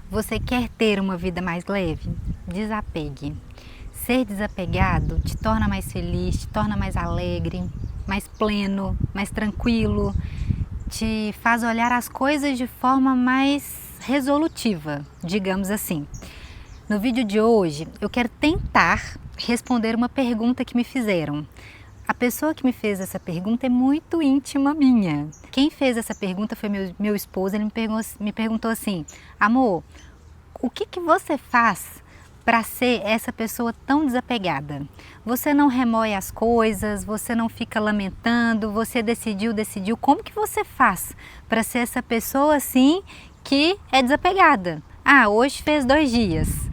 Você quer ter uma vida mais leve? Desapegue. Ser desapegado te torna mais feliz, te torna mais alegre, mais pleno, mais tranquilo, te faz olhar as coisas de forma mais resolutiva, digamos assim. No vídeo de hoje, eu quero tentar responder uma pergunta que me fizeram. A pessoa que me fez essa pergunta é muito íntima minha. Quem fez essa pergunta foi meu esposo. Ele me perguntou assim: amor, o que você faz para ser essa pessoa tão desapegada? Você não remoe as coisas, você não fica lamentando, você decidiu. Como que você faz para ser essa pessoa assim que é desapegada? Ah, hoje fez 2 dias.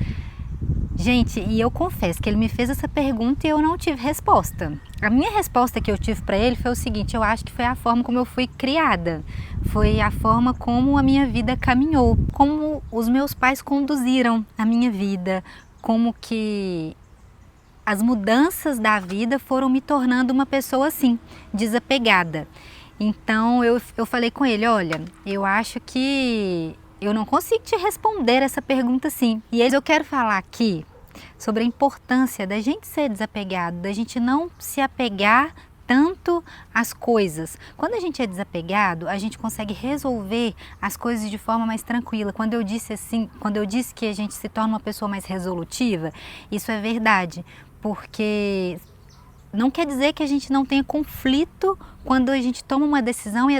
Gente, e eu confesso que ele me fez essa pergunta e eu não tive resposta. A minha resposta que eu tive para ele foi o seguinte: eu acho que foi a forma como eu fui criada, foi a forma como a minha vida caminhou, como os meus pais conduziram a minha vida, como que as mudanças da vida foram me tornando uma pessoa assim, desapegada. Então eu falei com ele: olha, eu acho que eu não consigo te responder essa pergunta assim. E eu quero falar aqui sobre a importância da gente ser desapegado, da gente não se apegar tanto às coisas. Quando a gente é desapegado, a gente consegue resolver as coisas de forma mais tranquila. Quando eu disse que a gente se torna uma pessoa mais resolutiva, isso é verdade, porque não quer dizer que a gente não tenha conflito quando a gente toma uma decisão e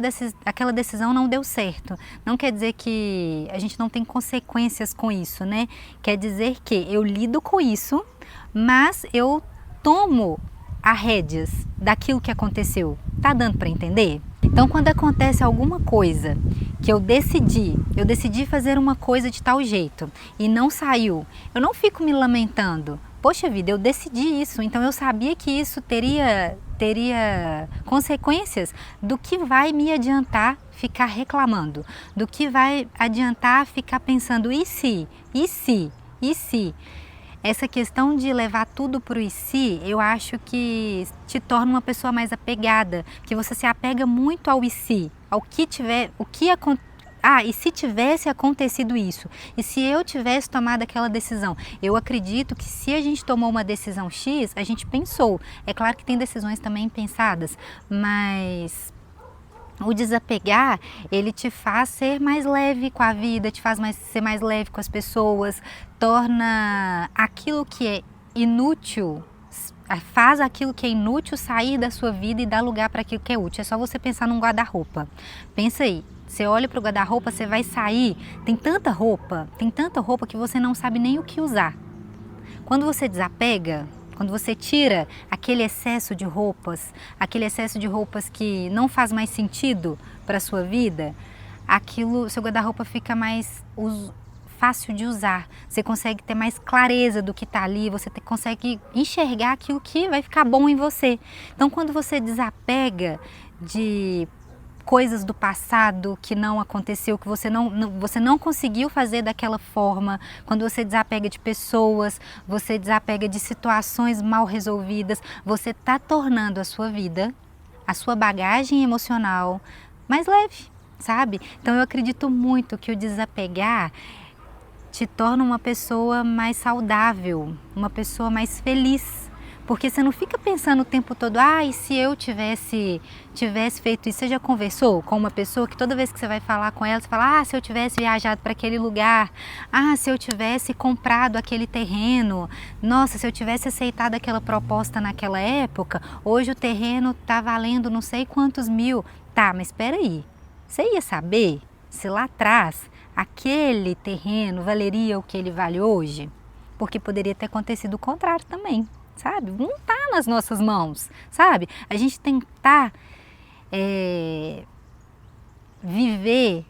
aquela decisão não deu certo. Não quer dizer que a gente não tem consequências com isso, né? Quer dizer que eu lido com isso, mas eu tomo as rédeas daquilo que aconteceu. Tá dando para entender? Então, quando acontece alguma coisa que eu decidi fazer uma coisa de tal jeito e não saiu, eu não fico me lamentando. Poxa vida, eu decidi isso, então eu sabia que isso teria consequências. Do que vai me adiantar ficar reclamando? Do que vai adiantar ficar pensando, e se? E se? E se? Essa questão de levar tudo para o e se, eu acho que te torna uma pessoa mais apegada, que você se apega muito ao e se, ao que tiver, o que acontece. Ah, e se tivesse acontecido isso? E se eu tivesse tomado aquela decisão? Eu acredito que se a gente tomou uma decisão X, a gente pensou. É claro que tem decisões também pensadas, mas o desapegar, ele te faz ser mais leve com a vida, te faz ser mais leve com as pessoas, torna aquilo que é inútil, faz aquilo que é inútil sair da sua vida e dar lugar para aquilo que é útil. É só você pensar num guarda-roupa. Pensa aí. Você olha para o guarda-roupa, você vai sair, tem tanta roupa que você não sabe nem o que usar. Quando você desapega, quando você tira aquele excesso de roupas que não faz mais sentido para a sua vida, seu guarda-roupa fica mais fácil de usar. Você consegue ter mais clareza do que está ali, você consegue enxergar aquilo que vai ficar bom em você. Então, quando você desapega de coisas do passado que não aconteceu, que você não conseguiu fazer daquela forma, quando você desapega de pessoas, você desapega de situações mal resolvidas, você está tornando a sua vida, a sua bagagem emocional mais leve, sabe? Então eu acredito muito que o desapegar te torna uma pessoa mais saudável, uma pessoa mais feliz. Porque você não fica pensando o tempo todo, e se eu tivesse feito isso? Você já conversou com uma pessoa que toda vez que você vai falar com ela, você fala, se eu tivesse viajado para aquele lugar, se eu tivesse comprado aquele terreno, nossa, se eu tivesse aceitado aquela proposta naquela época, hoje o terreno está valendo não sei quantos mil. Tá, mas espera aí, você ia saber se lá atrás aquele terreno valeria o que ele vale hoje? Porque poderia ter acontecido o contrário também. Sabe? Não está nas nossas mãos, sabe? A gente tentar viver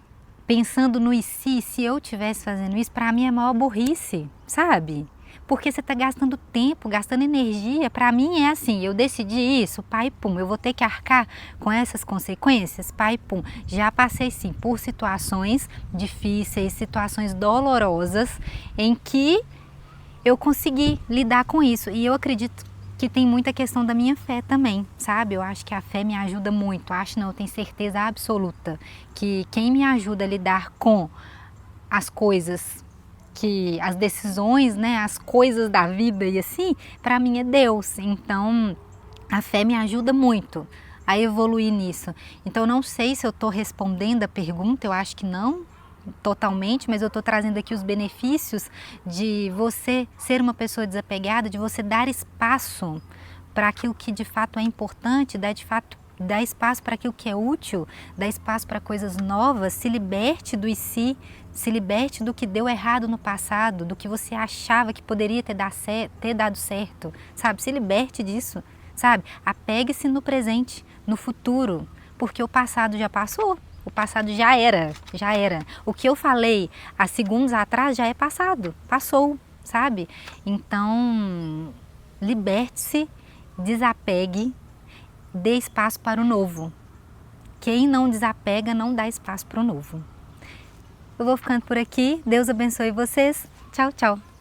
pensando no e se eu estivesse fazendo isso, para mim é a maior burrice, sabe? Porque você está gastando tempo, gastando energia. Para mim é assim, eu decidi isso, pai, pum, eu vou ter que arcar com essas consequências, pai, pum. Já passei sim por situações difíceis, situações dolorosas, em que eu consegui lidar com isso. E eu acredito que tem muita questão da minha fé também, sabe? Eu acho que a fé me ajuda muito. Acho não, eu tenho certeza absoluta que quem me ajuda a lidar com as coisas que as decisões, né, as coisas da vida e assim, para mim é Deus. Então, a fé me ajuda muito a evoluir nisso. Então, não sei se eu estou respondendo a pergunta, eu acho que não totalmente, mas eu estou trazendo aqui os benefícios de você ser uma pessoa desapegada, de você dar espaço para aquilo que de fato é importante, dar espaço para aquilo que é útil, dar espaço para coisas novas, se liberte do e se liberte do que deu errado no passado, do que você achava que poderia ter dado certo, sabe? Se liberte disso, sabe? Apegue-se no presente, no futuro, porque o passado já passou. O passado já era. O que eu falei há segundos atrás já é passado, passou, sabe? Então, liberte-se, desapegue, dê espaço para o novo. Quem não desapega não dá espaço para o novo. Eu vou ficando por aqui. Deus abençoe vocês. Tchau, tchau.